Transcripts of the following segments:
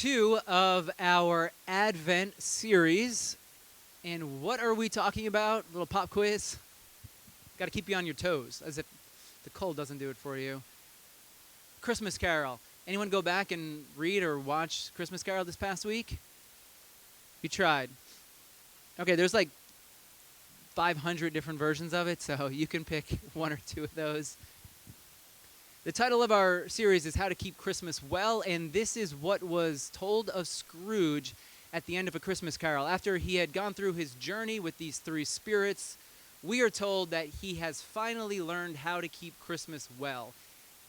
2 of our Advent series. And what are we talking about? A little pop quiz. Got to keep you on your toes, as if the cold doesn't do it for you. Christmas Carol. Anyone go back and read or watch Christmas Carol this past week? You tried. Okay, there's like 500 different versions of it, so you can pick one or two of those. The title of our series is How to Keep Christmas Well, and this is what was told of Scrooge at the end of A Christmas Carol. After he had gone through his journey with these three spirits, we are told that he has finally learned how to keep Christmas well.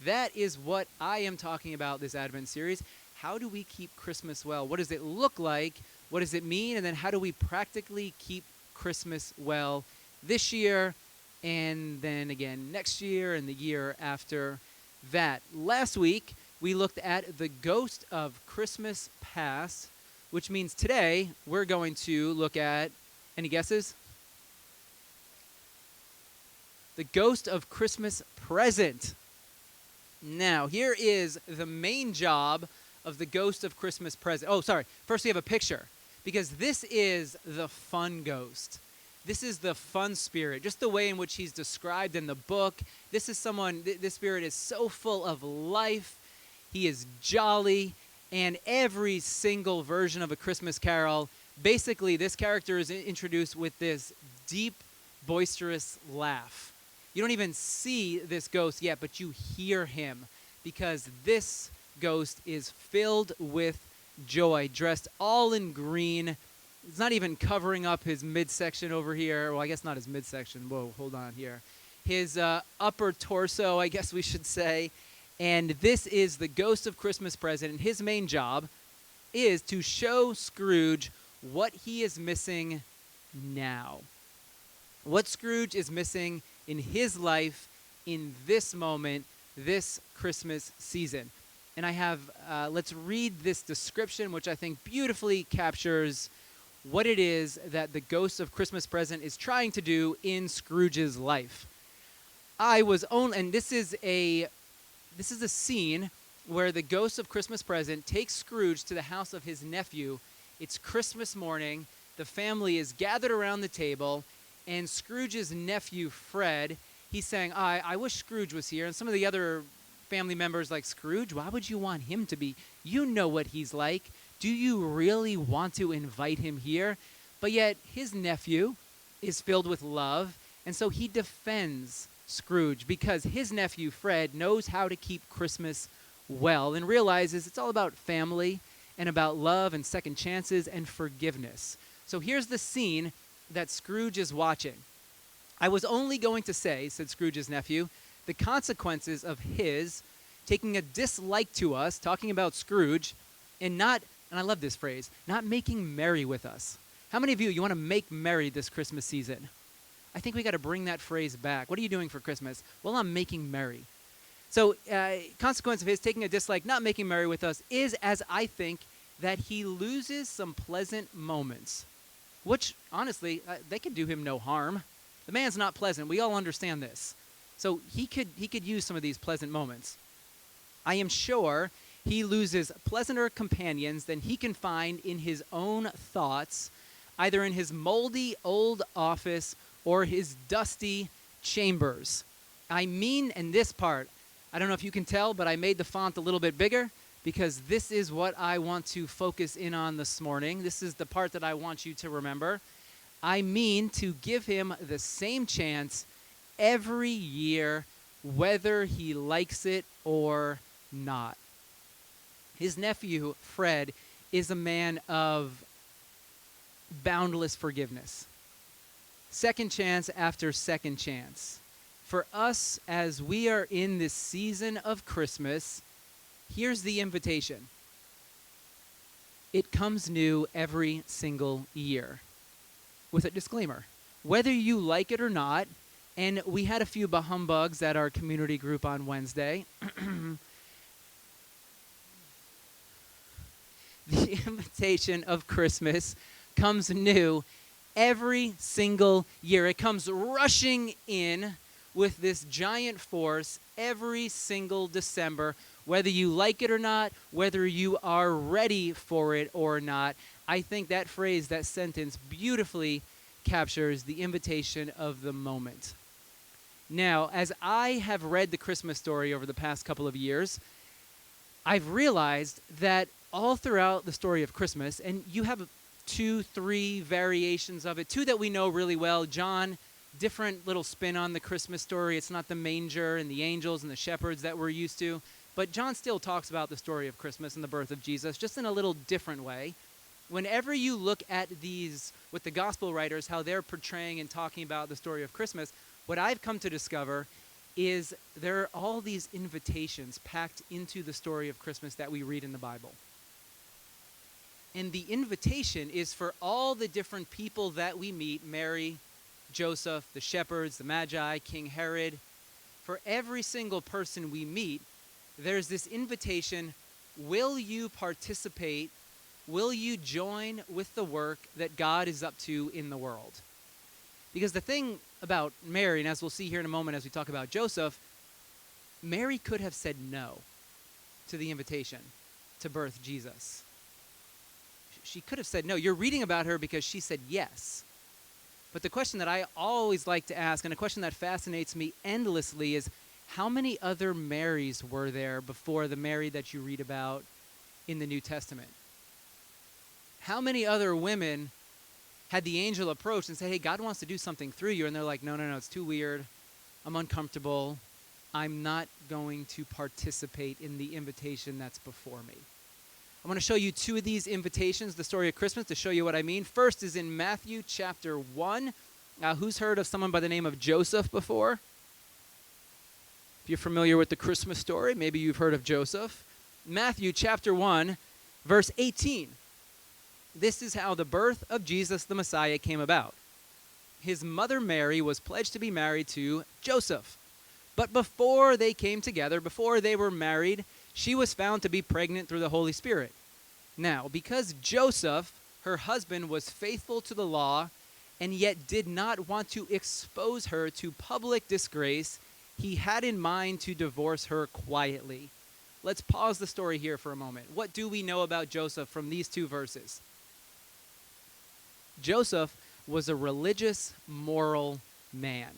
That is what I am talking about this Advent series. How do we keep Christmas well? What does it look like? What does it mean? And then how do we practically keep Christmas well this year, and then again next year and the year after that? Last week, we looked at the ghost of Christmas past, which means today we're going to look at, any guesses? The ghost of Christmas present. Now, here is the main job of the ghost of Christmas present. Oh, sorry. First, we have a picture, because this is the fun ghost. This is the fun spirit, just the way in which he's described in the book. This is someone, this spirit is so full of life. He is jolly, and every single version of A Christmas Carol, basically this character is introduced with this deep, boisterous laugh. You don't even see this ghost yet, but you hear him, because this ghost is filled with joy, dressed all in green. It's not even covering up his midsection over here. Well, I guess not his midsection. Whoa, hold on here. His upper torso, I guess we should say. And this is the ghost of Christmas present. And his main job is to show Scrooge what he is missing now. What Scrooge is missing in his life in this moment, this Christmas season. And I have, let's read this description, which I think beautifully captures what it is that the ghost of Christmas present is trying to do in Scrooge's life. And this is a scene where the ghost of Christmas present takes Scrooge to the house of his nephew. It's Christmas morning. The family is gathered around the table, and Scrooge's nephew, Fred, he's saying, I wish Scrooge was here. And some of the other family members like, Scrooge, why would you want him to be? You know what he's like. Do you really want to invite him here? But yet his nephew is filled with love, and so he defends Scrooge because his nephew, Fred, knows how to keep Christmas well and realizes it's all about family and about love and second chances and forgiveness. So here's the scene that Scrooge is watching. I was only going to say, said Scrooge's nephew, the consequences of his taking a dislike to us, talking about Scrooge, and I love this phrase, not making merry with us. How many of you want to make merry this Christmas season? I think we got to bring that phrase back. What are you doing for Christmas? Well, I'm making merry. So consequence of his taking a dislike, not making merry with us, is, as I think, that he loses some pleasant moments, which, honestly, they could do him no harm. The man's not pleasant. We all understand this. So he could use some of these pleasant moments. I am sure he loses pleasanter companions than he can find in his own thoughts, either in his moldy old office or his dusty chambers. I mean, in this part, I don't know if you can tell, but I made the font a little bit bigger because this is what I want to focus in on this morning. This is the part that I want you to remember. I mean to give him the same chance every year, whether he likes it or not. His nephew, Fred, is a man of boundless forgiveness. Second chance after second chance. For us, as we are in this season of Christmas, here's the invitation. It comes new every single year. With a disclaimer. Whether you like it or not, and we had a few bahumbugs at our community group on Wednesday. The invitation of Christmas comes new every single year. It comes rushing in with this giant force every single December Whether you like it or not, whether you are ready for it or not, I think that phrase, that sentence, beautifully captures the invitation of the moment. Now, as I have read the Christmas story over the past couple of years, I've realized that all throughout the story of Christmas, and you have 2, 3 variations of it, 2 that we know really well. John, different little spin on the Christmas story. It's not the manger and the angels and the shepherds that we're used to, but John still talks about the story of Christmas and the birth of Jesus, just in a little different way. Whenever you look at these, with the gospel writers, how they're portraying and talking about the story of Christmas, what I've come to discover is there are all these invitations packed into the story of Christmas that we read in the Bible. And the invitation is for all the different people that we meet, Mary, Joseph, the shepherds, the Magi, King Herod. For every single person we meet, there's this invitation: will you participate? Will you join with the work that God is up to in the world? Because the thing about Mary, and as we'll see here in a moment as we talk about Joseph, Mary could have said no to the invitation to birth Jesus. She could have said no. You're reading about her because she said yes. But the question that I always like to ask, and a question that fascinates me endlessly, is how many other Marys were there before the Mary that you read about in the New Testament? How many other women had the angel approach and say, hey, God wants to do something through you? And they're like, no, it's too weird. I'm uncomfortable. I'm not going to participate in the invitation that's before me. I'm going to show you 2 of these invitations, the story of Christmas, to show you what I mean. First is in Matthew chapter 1. Who's heard of someone by the name of Joseph before? If you're familiar with the Christmas story, maybe you've heard of Joseph. Matthew chapter 1, verse 18. This is how the birth of Jesus the Messiah came about. His mother Mary was pledged to be married to Joseph. But before they came together, before they were married, she was found to be pregnant through the Holy Spirit. Now, because Joseph, her husband, was faithful to the law and yet did not want to expose her to public disgrace, he had in mind to divorce her quietly. Let's pause the story here for a moment. What do we know about Joseph from these 2 verses? Joseph was a religious, moral man.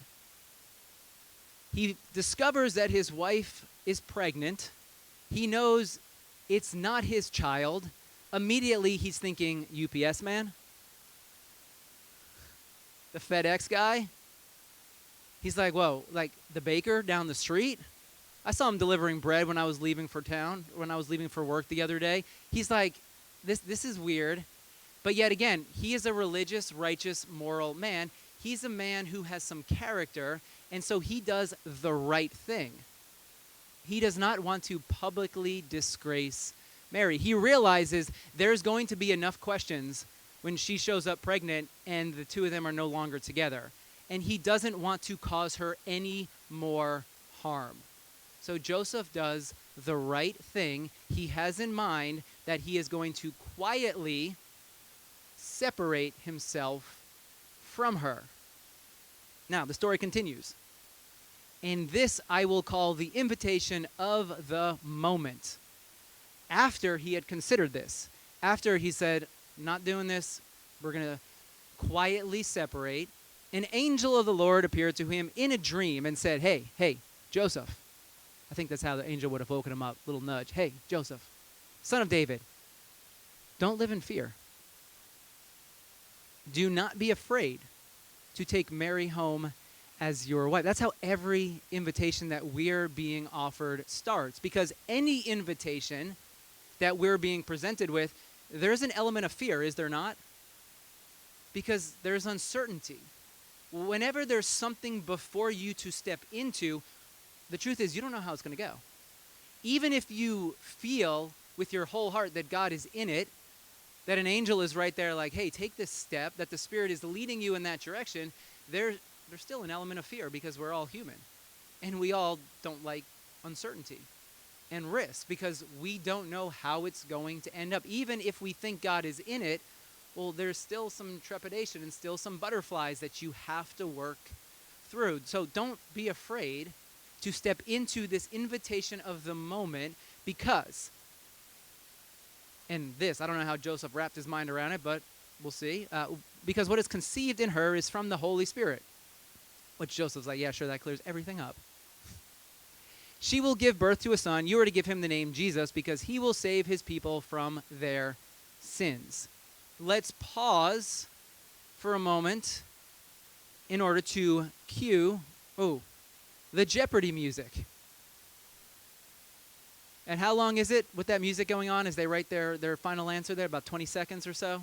He discovers that his wife is pregnant. He knows it's not his child. Immediately, he's thinking, UPS man? The FedEx guy? He's like, whoa, like the baker down the street? I saw him delivering bread when I was leaving for town, when I was leaving for work the other day. He's like, this is weird. But yet again, he is a religious, righteous, moral man. He's a man who has some character, and so he does the right thing. He does not want to publicly disgrace Mary. He realizes there's going to be enough questions when she shows up pregnant and the 2 of them are no longer together. And he doesn't want to cause her any more harm. So Joseph does the right thing. He has in mind that he is going to quietly separate himself from her. Now, the story continues. And this I will call the invitation of the moment. After he had considered this, after he said, not doing this, we're going to quietly separate, an angel of the Lord appeared to him in a dream and said, hey, Joseph. I think that's how the angel would have woken him up, little nudge. Hey, Joseph, son of David, don't live in fear. Do not be afraid to take Mary home as your wife. That's how every invitation that we're being offered starts. Because any invitation that we're being presented with, there's an element of fear, is there not? Because there's uncertainty. Whenever there's something before you to step into, the truth is you don't know how it's going to go. Even if you feel with your whole heart that God is in it, that an angel is right there like, hey, take this step, that the Spirit is leading you in that direction, there's still an element of fear because we're all human. And we all don't like uncertainty and risk because we don't know how it's going to end up. Even if we think God is in it, well, there's still some trepidation and still some butterflies that you have to work through. So don't be afraid to step into this invitation of the moment, Because, and this, I don't know how Joseph wrapped his mind around it, but we'll see. Because what is conceived in her is from the Holy Spirit. Which Joseph's like, yeah, sure, that clears everything up. She will give birth to a son. You are to give him the name Jesus because he will save his people from their sins. Let's pause for a moment in order to cue, the Jeopardy music. And how long is it with that music going on as they write their final answer there? About 20 seconds or so?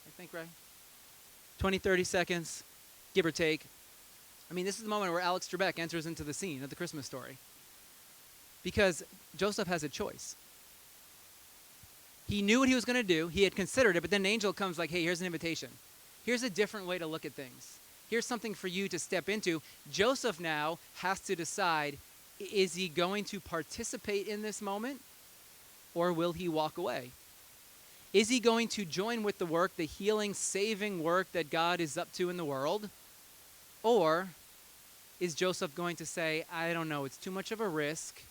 I think, right? 20, 30 seconds, give or take. I mean, this is the moment where Alex Trebek enters into the scene of the Christmas story. Because Joseph has a choice. He knew what he was going to do. He had considered it, but then an angel comes like, hey, here's an invitation. Here's a different way to look at things. Here's something for you to step into. Joseph now has to decide, is he going to participate in this moment or will he walk away? Is he going to join with the work, the healing, saving work that God is up to in the world? Or is Joseph going to say, I don't know, it's too much of a risk.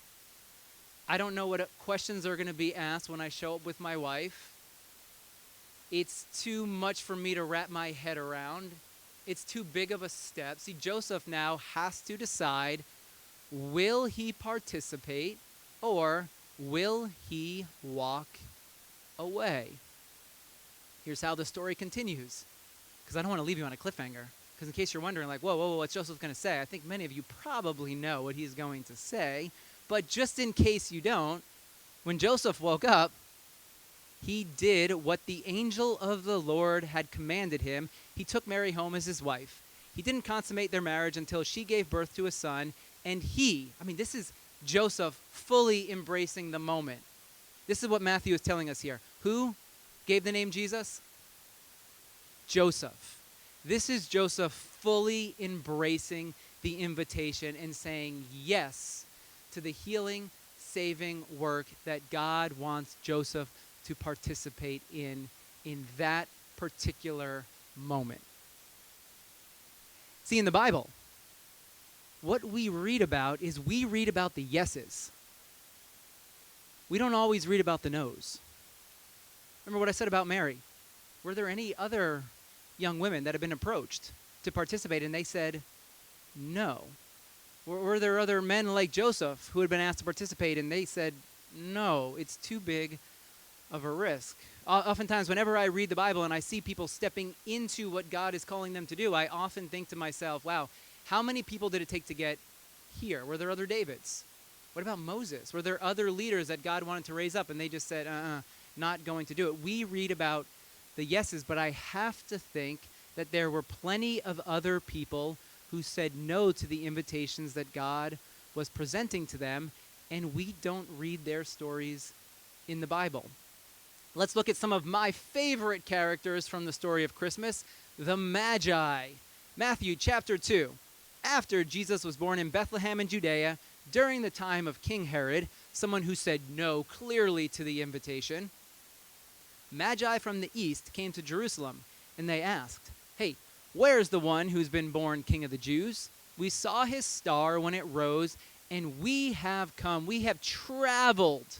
I don't know what questions are going to be asked when I show up with my wife. It's too much for me to wrap my head around. It's too big of a step. See, Joseph now has to decide, will he participate or will he walk away? Here's how the story continues, because I don't want to leave you on a cliffhanger. Because in case you're wondering, like, whoa, what's Joseph going to say? I think many of you probably know what he's going to say. But just in case you don't, when Joseph woke up, he did what the angel of the Lord had commanded him. He took Mary home as his wife. He didn't consummate their marriage until she gave birth to a son. And this is Joseph fully embracing the moment. This is what Matthew is telling us here. Who gave the name Jesus? Joseph. This is Joseph fully embracing the invitation and saying yes to the healing, saving work that God wants Joseph to participate in that particular moment. See, in the Bible, what we read about is we read about the yeses. We don't always read about the no's. Remember what I said about Mary? Were there any other young women that have been approached to participate and they said no? Were there other men like Joseph who had been asked to participate and they said no, it's too big of a risk? Oftentimes whenever I read the Bible and I see people stepping into what God is calling them to do, I often think to myself, wow, how many people did it take to get here? Were there other Davids? What about Moses? Were there other leaders that God wanted to raise up and they just said, not going to do it? We read about the yeses, but I have to think that there were plenty of other people who said no to the invitations that God was presenting to them, and we don't read their stories in the Bible. Let's look at some of my favorite characters from the story of Christmas, the Magi. Matthew chapter 2. After Jesus was born in Bethlehem in Judea, during the time of King Herod, someone who said no clearly to the invitation, Magi from the east came to Jerusalem, and they asked, hey, where's the one who's been born King of the Jews? We saw his star when it rose, and we have traveled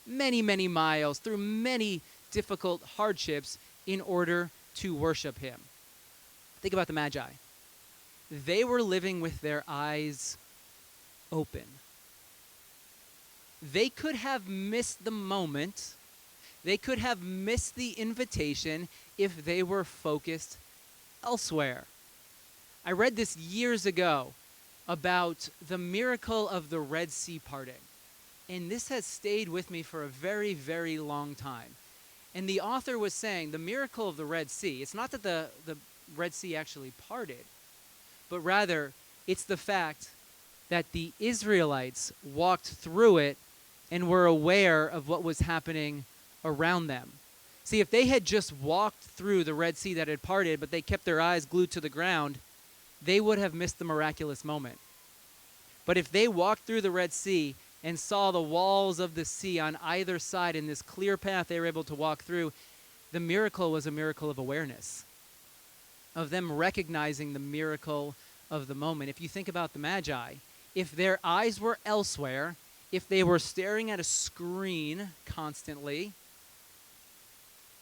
many, many miles through many difficult hardships in order to worship him. Think about the Magi. They were living with their eyes open. They could have missed the moment. They could have missed the invitation if they were focused elsewhere. I read this years ago about the miracle of the Red Sea parting. And this has stayed with me for a very, very long time. And the author was saying the miracle of the Red Sea, it's not that the Red Sea actually parted, but rather it's the fact that the Israelites walked through it and were aware of what was happening around them. See, if they had just walked through the Red Sea that had parted, but they kept their eyes glued to the ground, they would have missed the miraculous moment. But if they walked through the Red Sea and saw the walls of the sea on either side in this clear path they were able to walk through, the miracle was a miracle of awareness, of them recognizing the miracle of the moment. If you think about the Magi, if their eyes were elsewhere, if they were staring at a screen constantly,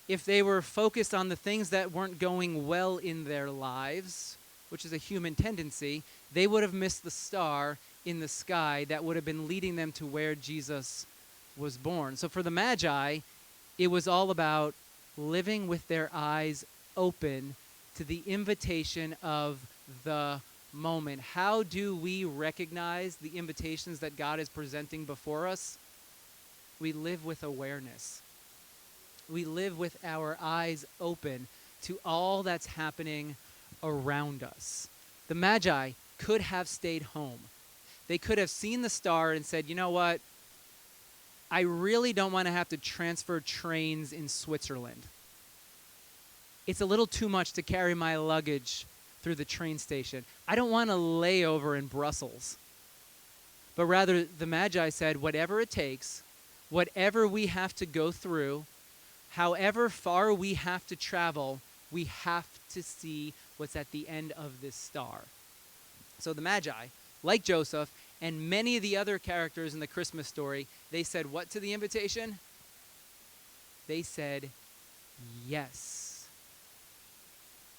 if they were focused on the things that weren't going well in their lives, which is a human tendency, they would have missed the star in the sky that would have been leading them to where Jesus was born. So for the Magi, it was all about living with their eyes open to the invitation of the moment. How do we recognize the invitations that God is presenting before us? We live with awareness. We live with our eyes open to all that's happening around us. The Magi could have stayed home. They could have seen the star and said, you know what? I really don't want to have to transfer trains in Switzerland. It's a little too much to carry my luggage through the train station. I don't want to lay over in Brussels. But rather, the Magi said, whatever it takes, whatever we have to go through, however far we have to travel, we have to see what's at the end of this star. So the Magi, like Joseph and many of the other characters in the Christmas story, they said what to the invitation? They said yes.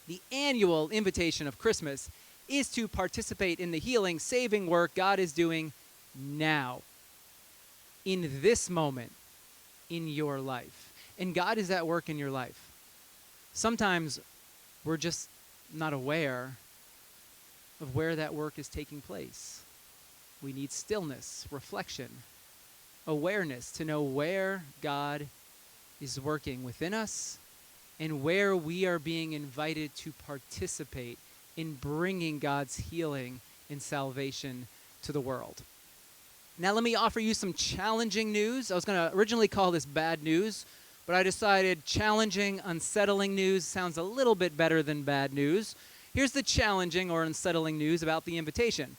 The annual invitation of Christmas is to participate in the healing, saving work God is doing now, in this moment, in your life. And God is at work in your life. Sometimes we're just not aware of where that work is taking place. We need stillness, reflection, awareness to know where God is working within us and where we are being invited to participate in bringing God's healing and salvation to the world. Now let me offer you some challenging news. I was going to originally call this bad news, but I decided challenging, unsettling news sounds a little bit better than bad news. Here's the challenging or unsettling news about the invitation.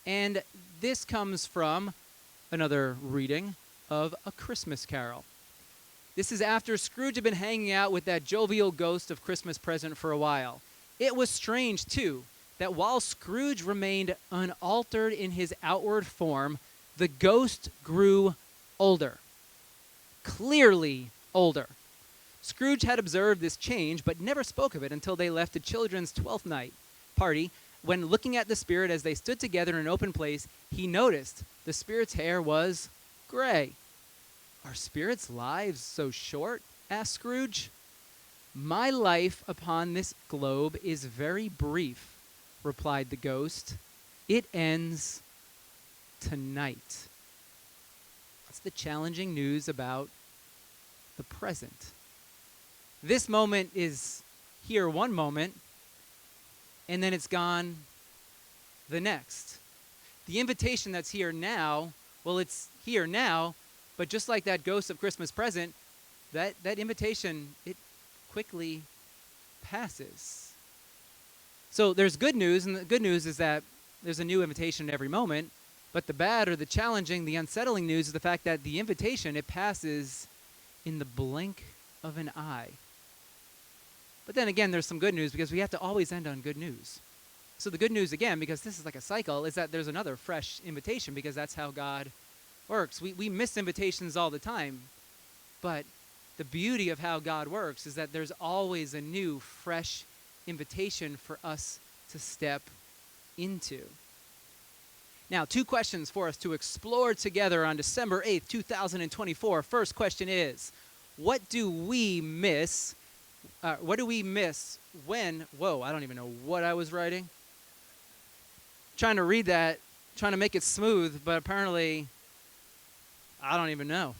And this comes from another reading of A Christmas Carol. This is after Scrooge had been hanging out with that jovial ghost of Christmas present for a while. It was strange, too, that while Scrooge remained unaltered in his outward form, the ghost grew older. Clearly older. Scrooge had observed this change, but never spoke of it until they left the children's 12th night party. When looking at the spirit as they stood together in an open place, he noticed the spirit's hair was gray. Are spirits' lives so short? Asked Scrooge. My life upon this globe is very brief, replied the ghost. It ends tonight. That's the challenging news about the present. This moment is here one moment, and then it's gone the next. The invitation that's here now, well, it's here now, but just like that ghost of Christmas present, that invitation, it quickly passes. So there's good news, and the good news is that there's a new invitation every moment, but the bad or the challenging, the unsettling news is the fact that the invitation, it passes in the blink of an eye. But then again, there's some good news because we have to always end on good news. So the good news, again, because this is like a cycle, is that there's another fresh invitation because that's how God works. We miss invitations all the time, but the beauty of how God works is that there's always a new, fresh invitation for us to step into. Now, 2 questions for us to explore together on December 8th, 2024. First question is, what do we miss? What do we miss when, I don't even know what I was writing. Trying to read that, trying to make it smooth, but apparently, I don't even know.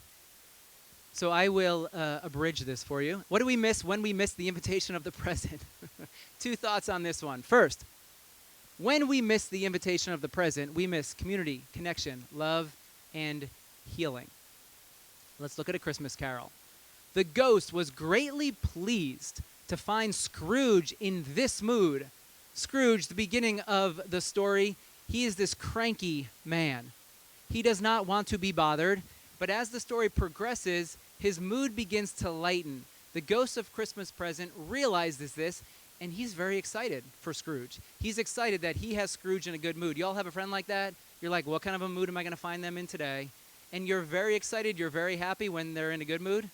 So I will abridge this for you. What do we miss when we miss the invitation of the present? 2 thoughts on this one. First, when we miss the invitation of the present, we miss community, connection, love, and healing. Let's look at A Christmas Carol. The ghost was greatly pleased to find Scrooge in this mood. Scrooge, the beginning of the story, he is this cranky man. He does not want to be bothered, but as the story progresses, his mood begins to lighten. The ghost of Christmas present realizes this, and he's very excited for Scrooge. He's excited that he has Scrooge in a good mood. You all have a friend like that? You're like, what kind of a mood am I going to find them in today? and you're very excited, you're very happy when they're in a good mood.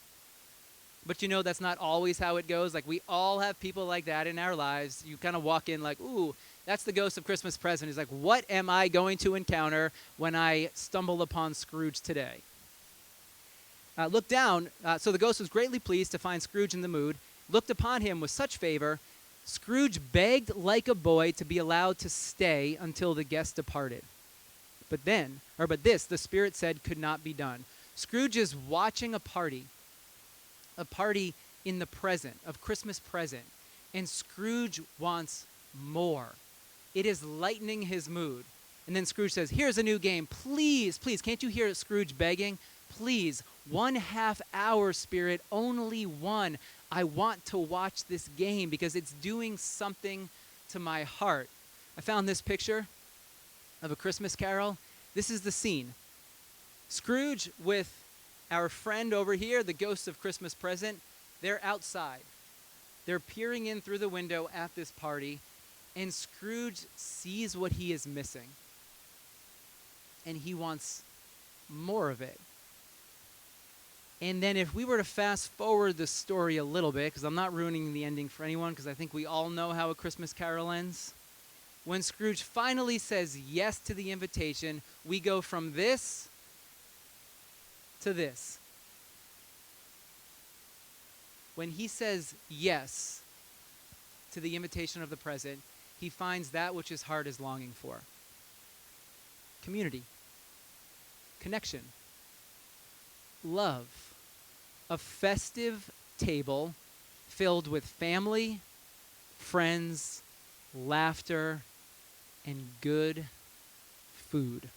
But you know that's not always how it goes. Like, we all have people like that in our lives. You kind of walk in like, ooh, that's the ghost of Christmas present. He's like, what am I going to encounter when I stumble upon Scrooge today? Look down. So the ghost was greatly pleased to find Scrooge in the mood, looked upon him with such favor. Scrooge begged like a boy to be allowed to stay until the guest departed. But this, the spirit said, could not be done. Scrooge is watching a party in the present, of Christmas present, and Scrooge wants more. It is lightening his mood. And then Scrooge says, here's a new game. Please, please, can't you hear Scrooge begging? Please, 1/2 hour, spirit, only one. I want to watch this game because it's doing something to my heart. I found this picture of A Christmas Carol. This is the scene. Scrooge with our friend over here, the ghost of Christmas present, they're outside. They're peering in through the window at this party, and Scrooge sees what he is missing. And he wants more of it. And then if we were to fast forward the story a little bit, because I'm not ruining the ending for anyone, because I think we all know how A Christmas Carol ends. When Scrooge finally says yes to the invitation, we go from this to this. When he says yes to the invitation of the present, he finds that which his heart is longing for. Community, connection, love, a festive table filled with family, friends, laughter, and good food.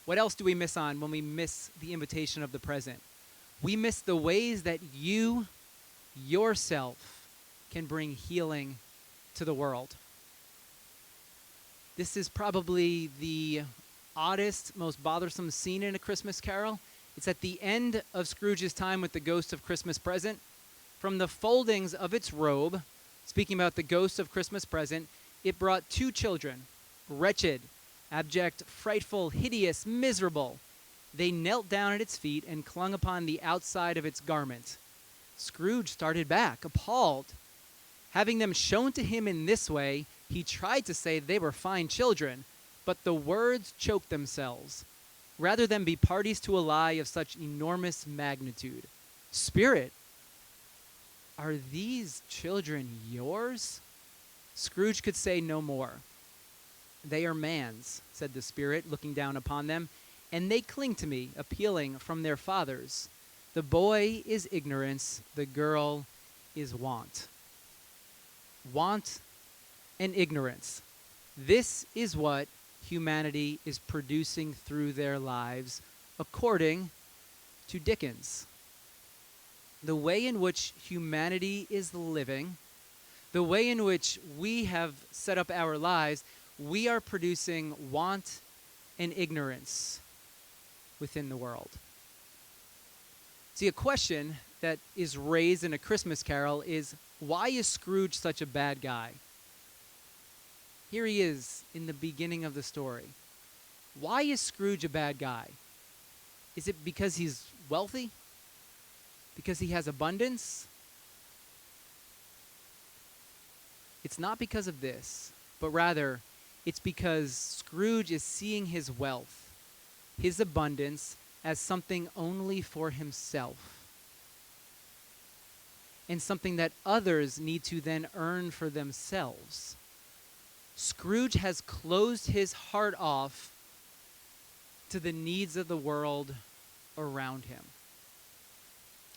What else do we miss on when we miss the invitation of the present? We miss the ways that you yourself can bring healing to the world. This is probably the oddest, most bothersome scene in A Christmas Carol. It's at the end of Scrooge's time with the ghost of Christmas present. From the foldings of its robe, speaking about the ghost of Christmas present, it brought 2 children, wretched, abject, frightful, hideous, miserable. They knelt down at its feet and clung upon the outside of its garment. Scrooge started back, appalled. Having them shown to him in this way, he tried to say they were fine children, but the words choked themselves, rather than be parties to a lie of such enormous magnitude. Spirit, are these children yours? Scrooge could say no more. They are man's, said the spirit, looking down upon them, and they cling to me, appealing from their fathers. The boy is ignorance, the girl is want. Want and ignorance. This is what humanity is producing through their lives, according to Dickens. The way in which humanity is living, the way in which we have set up our lives, we are producing want and ignorance within the world. See, a question that is raised in A Christmas Carol is, why is Scrooge such a bad guy? Here he is in the beginning of the story. Why is Scrooge a bad guy? Is it because he's wealthy? Because he has abundance? It's not because of this, but rather it's because Scrooge is seeing his wealth, his abundance, as something only for himself, and something that others need to then earn for themselves. Scrooge has closed his heart off to the needs of the world around him.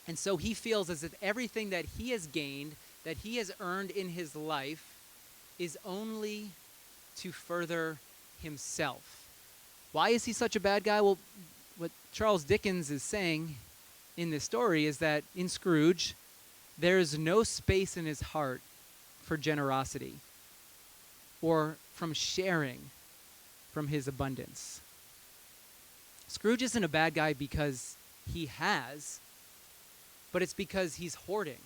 And so he feels as if everything that he has gained, that he has earned in his life, is only to further himself. Why is he such a bad guy? Well, what Charles Dickens is saying in this story is that in Scrooge, there is no space in his heart for generosity or from sharing from his abundance. Scrooge isn't a bad guy because he has, but it's because he's hoarding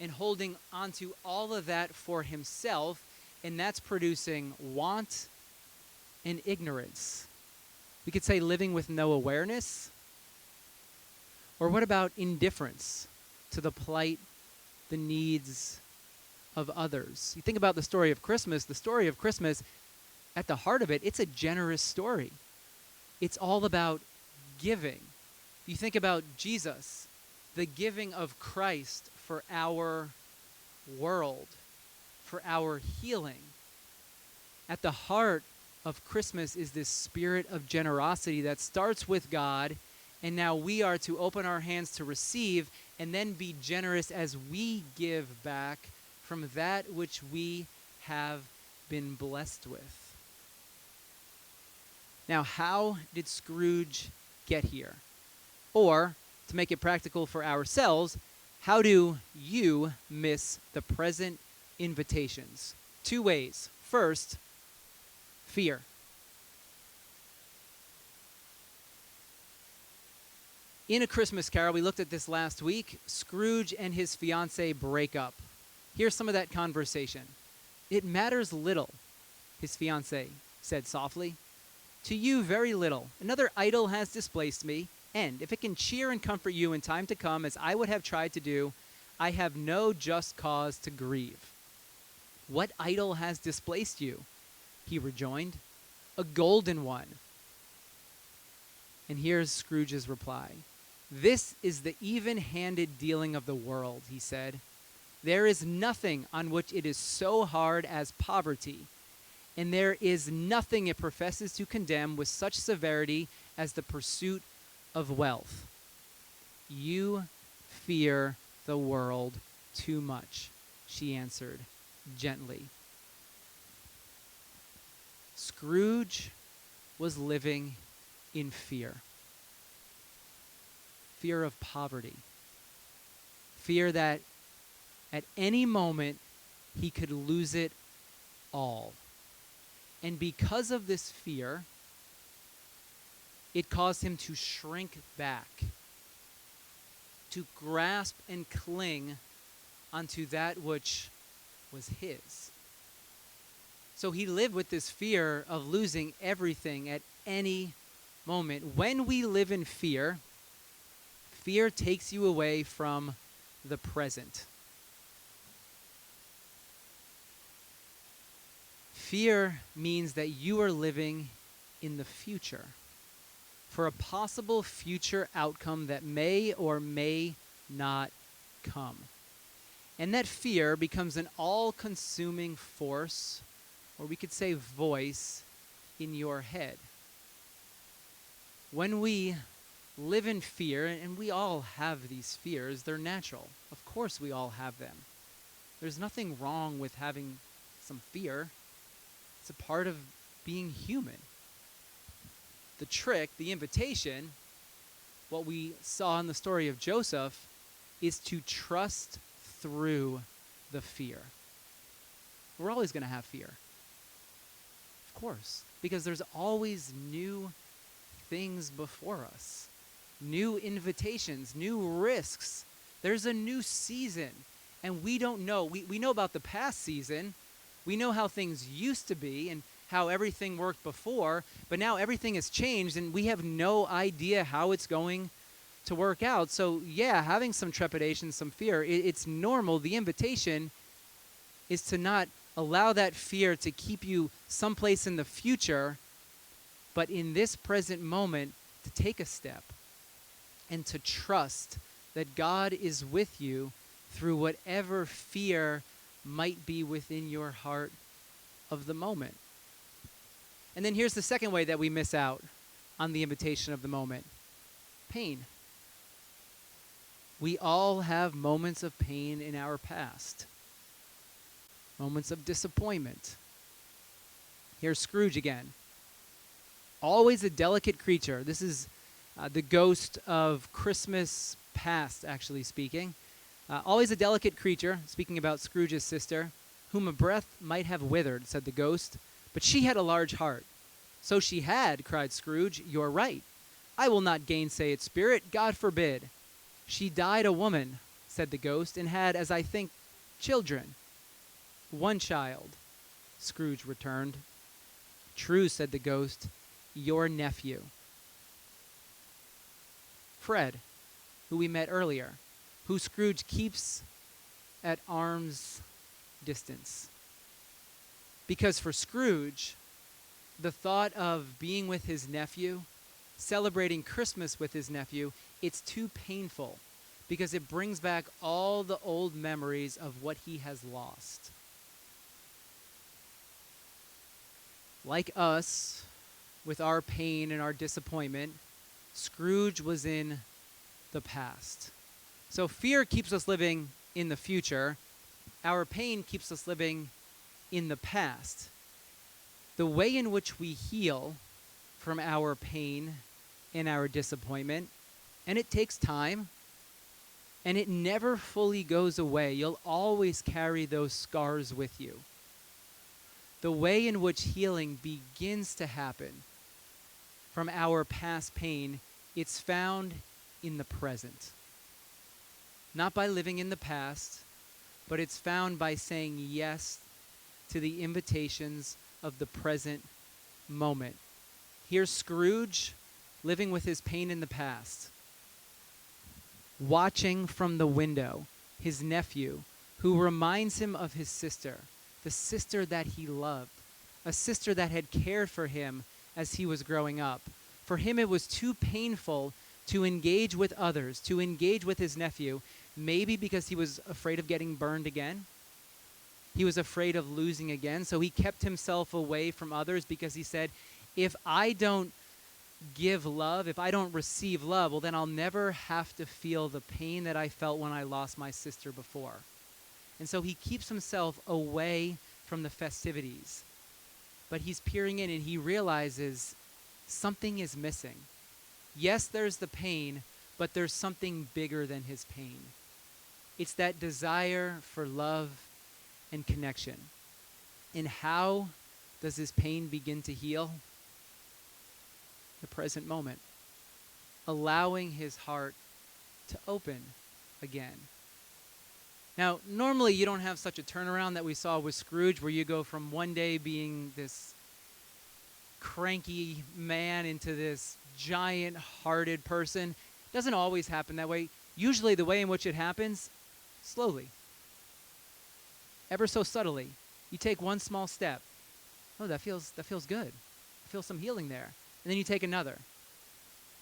and holding onto all of that for himself, and that's producing want and ignorance. We could say living with no awareness. Or what about indifference to the plight, the needs of others? You think about the story of Christmas. The story of Christmas, at the heart of it, it's a generous story. It's all about giving. You think about Jesus, the giving of Christ for our world, for our healing. At the heart of Christmas is this spirit of generosity that starts with God, and now we are to open our hands to receive and then be generous as we give back from that which we have been blessed with. Now, how did Scrooge get here? Or, to make it practical for ourselves, how do you miss the present invitations? 2 ways. First, fear. In A Christmas Carol, we looked at this last week, Scrooge and his fiancée break up. Here's some of that conversation. "It matters little," his fiancée said softly. "To you, very little. Another idol has displaced me, and if it can cheer and comfort you in time to come, as I would have tried to do, I have no just cause to grieve." "What idol has displaced you?" he rejoined. "A golden one." And here's Scrooge's reply. "This is the even-handed dealing of the world," he said. "There is nothing on which it is so hard as poverty, and there is nothing it professes to condemn with such severity as the pursuit of wealth. You fear the world too much," she answered gently. Scrooge was living in fear. Fear of poverty. Fear that at any moment he could lose it all. And because of this fear, it caused him to shrink back, to grasp and cling onto that which was his. So he lived with this fear of losing everything at any moment. When we live in fear, fear takes you away from the present. Fear means that you are living in the future for a possible future outcome that may or may not come. And that fear becomes an all-consuming force, or we could say voice, in your head. When we live in fear, and we all have these fears, they're natural. Of course we all have them. There's nothing wrong with having some fear. It's a part of being human. The trick, the invitation, what we saw in the story of Joseph, is to trust through the fear. We're always going to have fear. Of course, because there's always new things before us, new invitations, new risks. There's a new season, and we don't know. We know about the past season. We know how things used to be and how everything worked before, but now everything has changed, and we have no idea how it's going to work out. So yeah, having some trepidation, some fear, it's normal. The invitation is to not allow that fear to keep you someplace in the future, but in this present moment, to take a step and to trust that God is with you through whatever fear might be within your heart of the moment. And then here's the second way that we miss out on the invitation of the moment: pain. We all have moments of pain in our past, moments of disappointment. Here's Scrooge again. Always a delicate creature. This is the ghost of Christmas past, actually speaking. Always a delicate creature, speaking about Scrooge's sister, whom a breath might have withered, said the ghost, but she had a large heart. So she had, cried Scrooge. You're right. I will not gainsay it, spirit, God forbid. She died a woman, said the ghost, and had, as I think, children. One child, Scrooge returned. True, said the ghost, your nephew. Fred, who we met earlier, who Scrooge keeps at arm's distance. Because for Scrooge, the thought of being with his nephew, celebrating Christmas with his nephew, it's too painful because it brings back all the old memories of what he has lost. Like us, with our pain and our disappointment, Scrooge was in the past. So fear keeps us living in the future. Our pain keeps us living in the past. The way in which we heal from our pain and our disappointment, and it takes time, and it never fully goes away. You'll always carry those scars with you. The way in which healing begins to happen from our past pain, it's found in the present. Not by living in the past, but it's found by saying yes to the invitations of the present moment. Here's Scrooge living with his pain in the past, watching from the window his nephew, who reminds him of his sister, the sister that he loved, a sister that had cared for him as he was growing up. For him, it was too painful to engage with others, to engage with his nephew, maybe because he was afraid of getting burned again. He was afraid of losing again, so he kept himself away from others because he said, if I don't give love, if I don't receive love, well, then I'll never have to feel the pain that I felt when I lost my sister before. And so he keeps himself away from the festivities. But he's peering in and he realizes something is missing. Yes, there's the pain, but there's something bigger than his pain. It's that desire for love and connection. And how does his pain begin to heal? The present moment. Allowing his heart to open again. Now, normally you don't have such a turnaround that we saw with Scrooge, where you go from one day being this cranky man into this giant-hearted person. It doesn't always happen that way. Usually the way in which it happens, slowly. Ever so subtly. You take one small step. Oh, that feels good. I feel some healing there. And then you take another.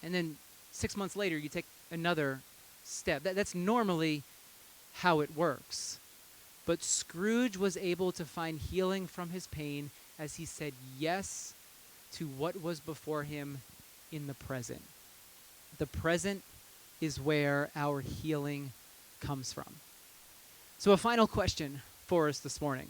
And then 6 months later, you take another step. That's normally how it works. But Scrooge was able to find healing from his pain as he said yes to what was before him in the present. The present is where our healing comes from. So a final question for us this morning.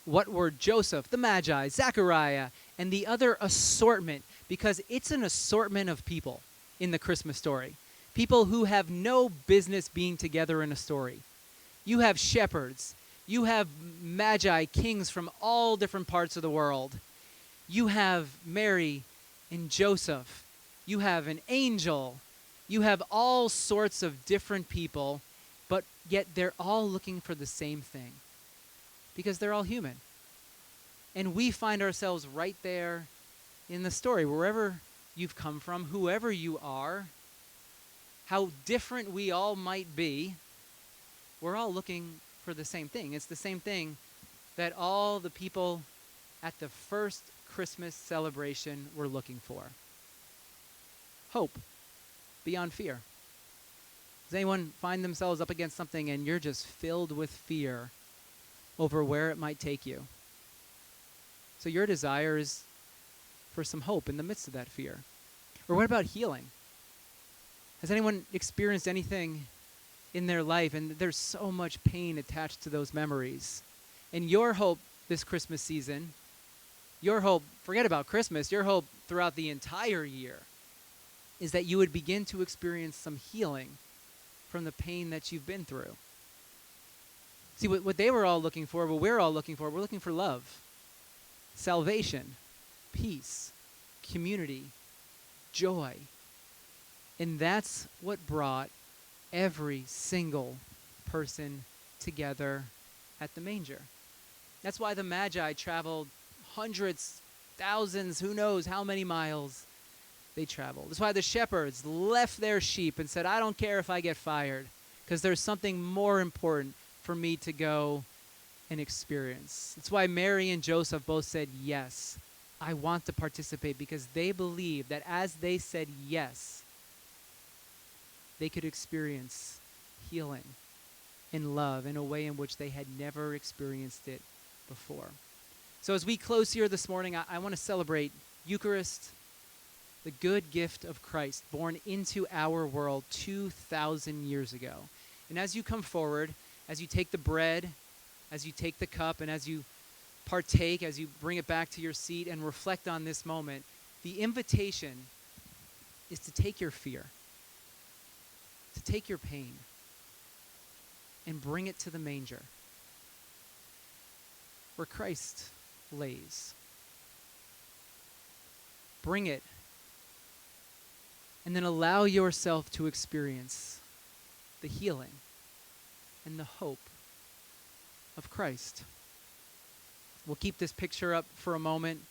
What were Joseph, the Magi, Zechariah, and the other assortment, because it's an assortment of people in the Christmas story. People who have no business being together in a story. You have shepherds. You have Magi, kings from all different parts of the world. You have Mary and Joseph. You have an angel. You have all sorts of different people, but yet they're all looking for the same thing. Because they're all human. And we find ourselves right there in the story, wherever you've come from, whoever you are, how different we all might be, we're all looking for the same thing. It's the same thing that all the people at the first Christmas celebration were looking for. Hope beyond fear. Does anyone find themselves up against something and you're just filled with fear over where it might take you? So your desire is for some hope in the midst of that fear. Or what about healing? Has anyone experienced anything in their life and there's so much pain attached to those memories? And your hope this Christmas season, your hope, forget about Christmas, your hope throughout the entire year is that you would begin to experience some healing from the pain that you've been through. See, what they were all looking for, what we're all looking for, we're looking for love, salvation, peace, community, joy. And that's what brought every single person together at the manger. That's why the Magi traveled hundreds thousands, who knows how many miles they traveled. That's why the shepherds left their sheep and said, I don't care if I get fired, because there's something more important for me to go and experience. That's why Mary and Joseph both said, yes, I want to participate, because they believed that as they said yes, they could experience healing and love in a way in which they had never experienced it before. So as we close here this morning, I want to celebrate Eucharist, the good gift of Christ born into our world 2,000 years ago. And as you come forward, as you take the bread, as you take the cup, and as you partake, as you bring it back to your seat and reflect on this moment, the invitation is to take your fear, to take your pain, and bring it to the manger where Christ lays. Bring it, and then allow yourself to experience the healing and the hope of Christ. We'll keep this picture up for a moment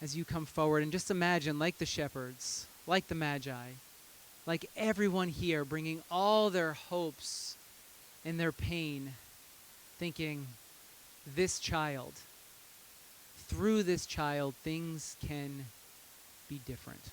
as you come forward, and just imagine, like the shepherds, like the Magi, like everyone here, bringing all their hopes and their pain, thinking, this child, through this child, things can be different.